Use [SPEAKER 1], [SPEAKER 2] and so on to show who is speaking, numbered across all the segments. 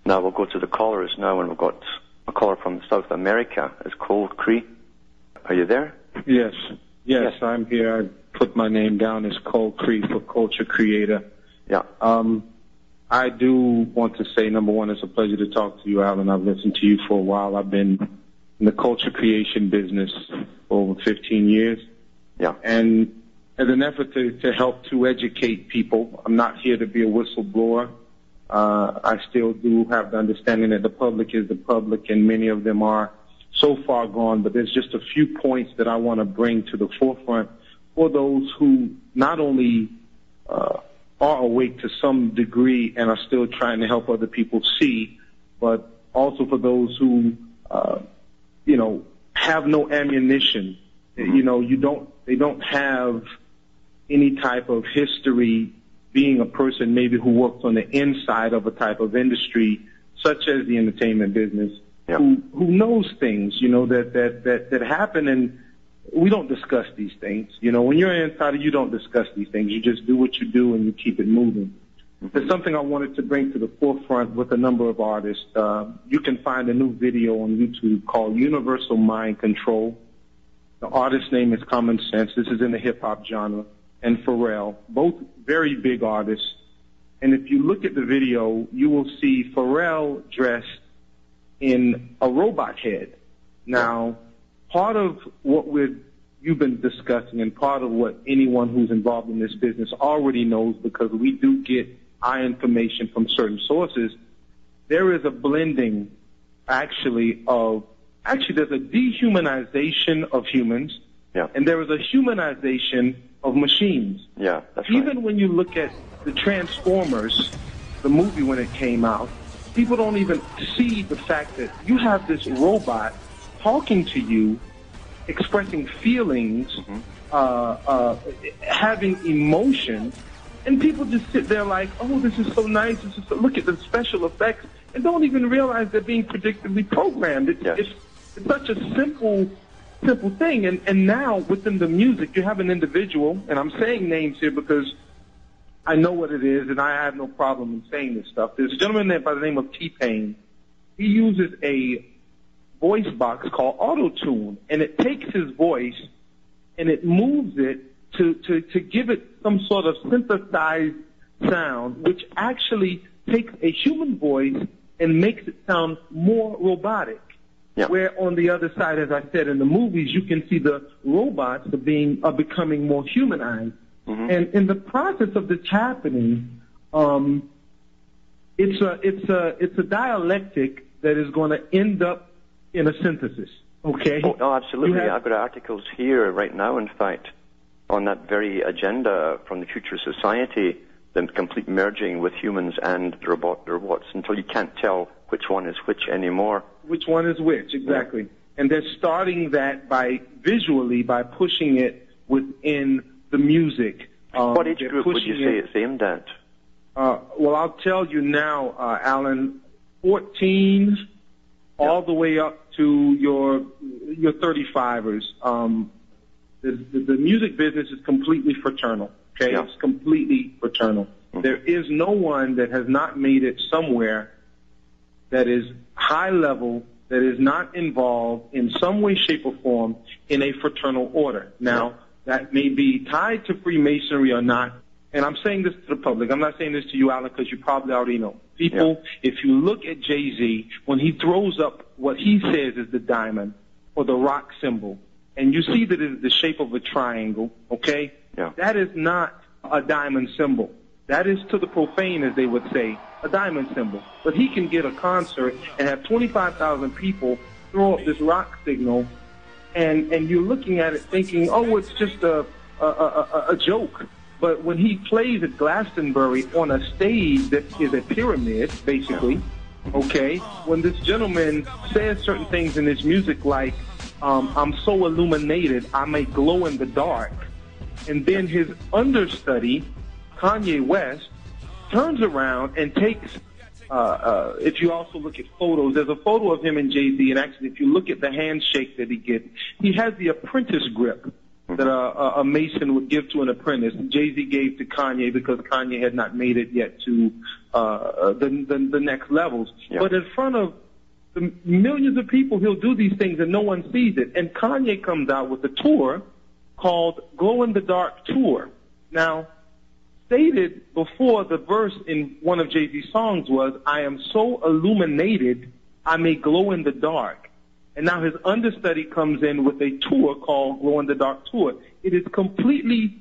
[SPEAKER 1] Now we'll go to the callers now, and we've got a caller from South America. It's Cold Cree. Are you there?
[SPEAKER 2] Yes, I'm here. I put my name down as Cold Cree for Culture Creator.
[SPEAKER 1] Yeah.
[SPEAKER 2] I do want to say, number one, it's a pleasure to talk to you, Alan. I've listened to you for a while. I've been in the culture creation business for over 15 years.
[SPEAKER 1] Yeah.
[SPEAKER 2] And as an effort to help to educate people, I'm not here to be a whistleblower. I still do have the understanding that the public is the public, and many of them are so far gone, but there's just a few points that I want to bring to the forefront for those who not only are awake to some degree and are still trying to help other people see, but also for those who, have no ammunition. They don't have any type of history being a person maybe who works on the inside of a type of industry, such as the entertainment business, who knows things, that happen, and we don't discuss these things. When you're an insider, you don't discuss these things. You just do what you do and you keep it moving. There's something I wanted to bring to the forefront with a number of artists. You can find a new video on YouTube called Universal Mind Control. The artist's name is Common Sense. This is in the hip-hop genre. And Pharrell, both very big artists. And if you look at the video, you will see Pharrell dressed in a robot head. Now, part of what you've been discussing, and part of what anyone who's involved in this business already knows, because we do get our information from certain sources, there is a blending, there's a dehumanization of humans, and there is a humanization of machines.
[SPEAKER 1] Yeah, that's
[SPEAKER 2] right. Even
[SPEAKER 1] right.
[SPEAKER 2] when you look at the Transformers, the movie when it came out, people don't even see the fact that you have this robot talking to you, expressing feelings, having emotion, and people just sit there like, oh, this is so nice. Look at the special effects, and don't even realize they're being predictably programmed. It's such a simple thing. And now within the music, you have an individual, and I'm saying names here because I know what it is, and I have no problem in saying this stuff. There's a gentleman there by the name of T-Pain. He uses a voice box called Auto-Tune, and it takes his voice and it moves it to give it some sort of synthesized sound, which actually takes a human voice and makes it sound more robotic. Yeah. Where on the other side, as I said, in the movies, you can see the robots are becoming more humanized. And in the process of this happening, it's a dialectic that is going to end up in a synthesis. Okay?
[SPEAKER 1] Oh, no, absolutely. I've got articles here right now, in fact, on that very agenda from the future society, the complete merging with humans and robots, until you can't tell which one is which anymore.
[SPEAKER 2] Which one is which, exactly. Yeah. And they're starting that by pushing it within the music.
[SPEAKER 1] What age group would you say it's aimed at?
[SPEAKER 2] Well, I'll tell you now, Alan, 14 all the way up to your 35ers. The music business is completely fraternal, okay? Yeah. It's completely fraternal. There is no one that has not made it somewhere that is high level, that is not involved in some way, shape, or form in a fraternal order. Now, that may be tied to Freemasonry or not, and I'm saying this to the public. I'm not saying this to you, Alan, because you probably already know. People, if you look at Jay-Z, when he throws up what he says is the diamond or the rock symbol, and you see that it is the shape of a triangle, okay? Yeah. That is not a diamond symbol. That is, to the profane, as they would say, a diamond symbol. But he can get a concert and have 25,000 people throw up this rock signal, and you're looking at it thinking, oh, it's just a joke. But when he plays at Glastonbury on a stage that is a pyramid, basically, okay, when this gentleman says certain things in his music like, I'm so illuminated, I may glow in the dark, and then his understudy, Kanye West, turns around and takes, if you also look at photos, there's a photo of him and Jay-Z, and actually if you look at the handshake that he gets, he has the apprentice grip. that a mason would give to an apprentice. Jay-Z gave to Kanye because Kanye had not made it yet to the next levels.
[SPEAKER 1] Yeah.
[SPEAKER 2] But in front of the millions of people, he'll do these things and no one sees it. And Kanye comes out with a tour called Glow in the Dark Tour. Now, stated before the verse in one of Jay-Z's songs was, I am so illuminated, I may glow in the dark. And now his understudy comes in with a tour called Glow in the Dark Tour. It is completely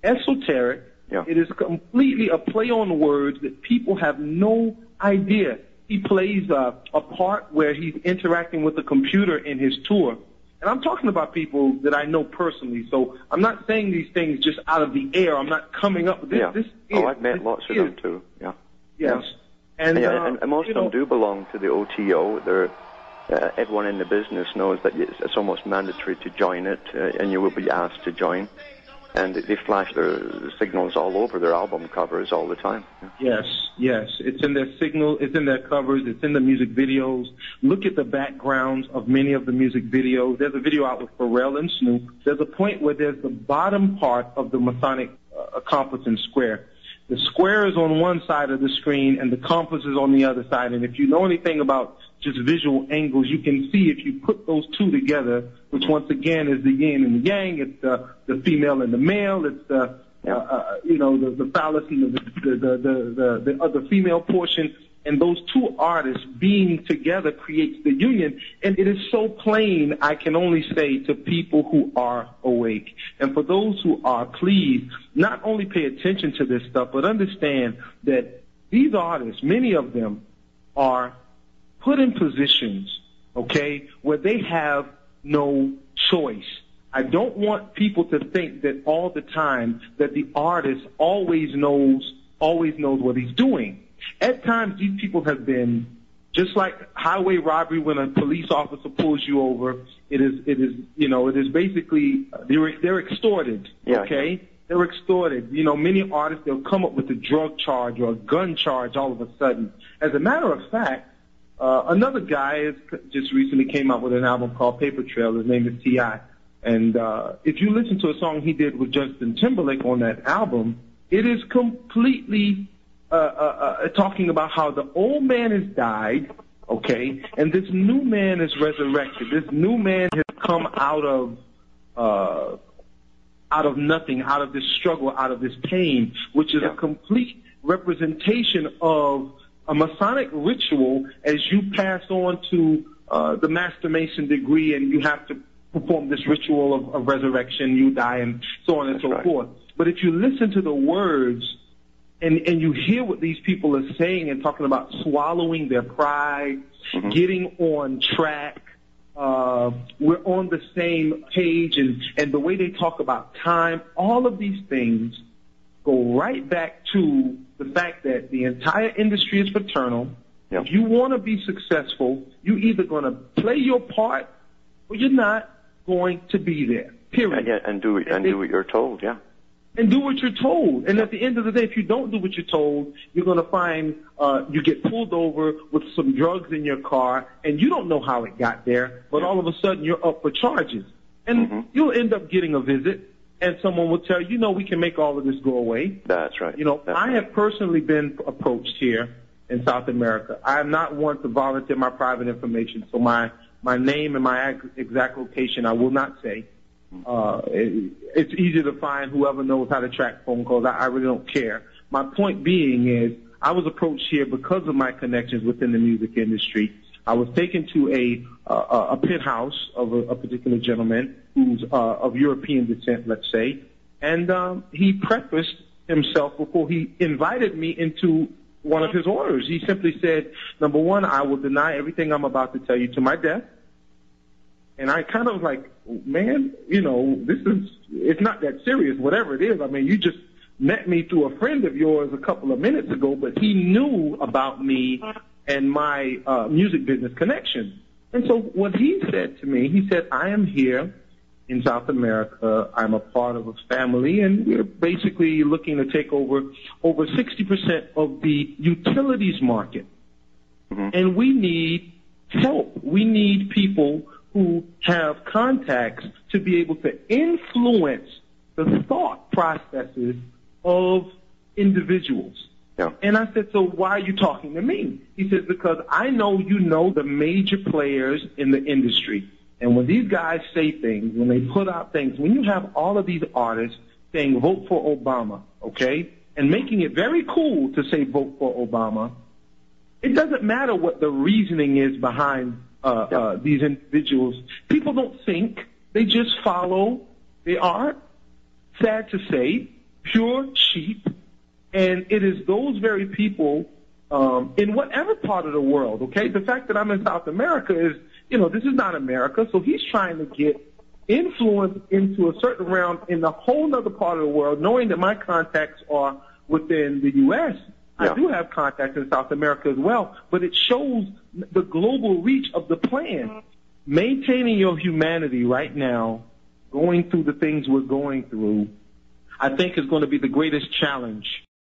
[SPEAKER 2] esoteric.
[SPEAKER 1] Yeah.
[SPEAKER 2] It is completely a play on words that people have no idea. He plays a part where he's interacting with the computer in his tour. And I'm talking about people that I know personally, so I'm not saying these things just out of the air. I'm not coming up with this.
[SPEAKER 1] Yeah.
[SPEAKER 2] This
[SPEAKER 1] I've met lots of them too. Yeah.
[SPEAKER 2] Yes.
[SPEAKER 1] Yeah. And most of them do belong to the OTO. They're everyone in the business knows that it's almost mandatory to join it, and you will be asked to join. And they flash their signals all over their album covers all the time.
[SPEAKER 2] Yes, yes. It's in their signal, it's in their covers, it's in the music videos. Look at the backgrounds of many of the music videos. There's a video out with Pharrell and Snoop. There's a point where there's the bottom part of the Masonic compass and square. The square is on one side of the screen and the compass is on the other side. And if you know anything about just visual angles, you can see if you put those two together, which once again is the yin and the yang, it's the female and the male, it's the phallus and the other female portion, and those two artists being together creates the union. And it is so plain, I can only say to people who are awake. And for those who are, please not only pay attention to this stuff, but understand that these artists, many of them, are put in positions, okay, where they have no choice. I don't want people to think that all the time that the artist always knows what he's doing. At times, these people have been just like highway robbery. When a police officer pulls you over, it is basically they're extorted. Okay,
[SPEAKER 1] Yeah.
[SPEAKER 2] They're extorted. Many artists, they'll come up with a drug charge or a gun charge all of a sudden. As a matter of fact, another guy just recently came out with an album called Paper Trail. His name is T.I. And if you listen to a song he did with Justin Timberlake on that album, it is completely talking about how the old man has died, okay, and this new man is resurrected. This new man has come out of nothing, out of this struggle, out of this pain, which is a complete representation of a Masonic ritual as you pass on to the Master Mason degree and you have to perform this ritual of resurrection, you die, and so on and so forth. But if you listen to the words and you hear what these people are saying and talking about swallowing their pride, getting on track, we're on the same page, and the way they talk about time, all of these things go right back to the fact that the entire industry is fraternal. If you want to be successful, you're either going to play your part or you're not going to be there, period.
[SPEAKER 1] And do what you're told,
[SPEAKER 2] And do what you're told. And at the end of the day, if you don't do what you're told, you're going to find you get pulled over with some drugs in your car, and you don't know how it got there, but all of a sudden you're up for charges. And you'll end up getting a visit, and someone will tell you, we can make all of this go away.
[SPEAKER 1] That's right.
[SPEAKER 2] I have personally been approached here in South America. I am not one to volunteer my private information, so my name and my exact location I will not say. It's easy to find whoever knows how to track phone calls. I really don't care. My point being is I was approached here because of my connections within the music industry. I was taken to a penthouse of a particular gentleman who's of European descent, let's say, and he prefaced himself before he invited me into one of his orders. He simply said, number one, I will deny everything I'm about to tell you to my death. And I kind of was like, man, it's not that serious, whatever it is. I mean, you just met me through a friend of yours a couple of minutes ago, but he knew about me and my music business connection. And so what he said to me, he said, I am here in South America. I'm a part of a family, and we're basically looking to take over 60% of the utilities market. And we need help. We need people who have contacts to be able to influence the thought processes of individuals.
[SPEAKER 1] Yeah.
[SPEAKER 2] And I said, so why are you talking to me? He says, because I know you know the major players in the industry. And when these guys say things, when they put out things, when you have all of these artists saying vote for Obama, okay, and making it very cool to say vote for Obama, it doesn't matter what the reasoning is behind these individuals. People don't think. They just follow. They are, sad to say, pure sheep. And it is those very people in whatever part of the world, okay? The fact that I'm in South America is, this is not America, so he's trying to get influence into a certain realm in a whole other part of the world, knowing that my contacts are within the U.S.
[SPEAKER 1] Yeah.
[SPEAKER 2] I do have contacts in South America as well, but it shows the global reach of the plan. Maintaining your humanity right now, going through the things we're going through, I think is going to be the greatest challenge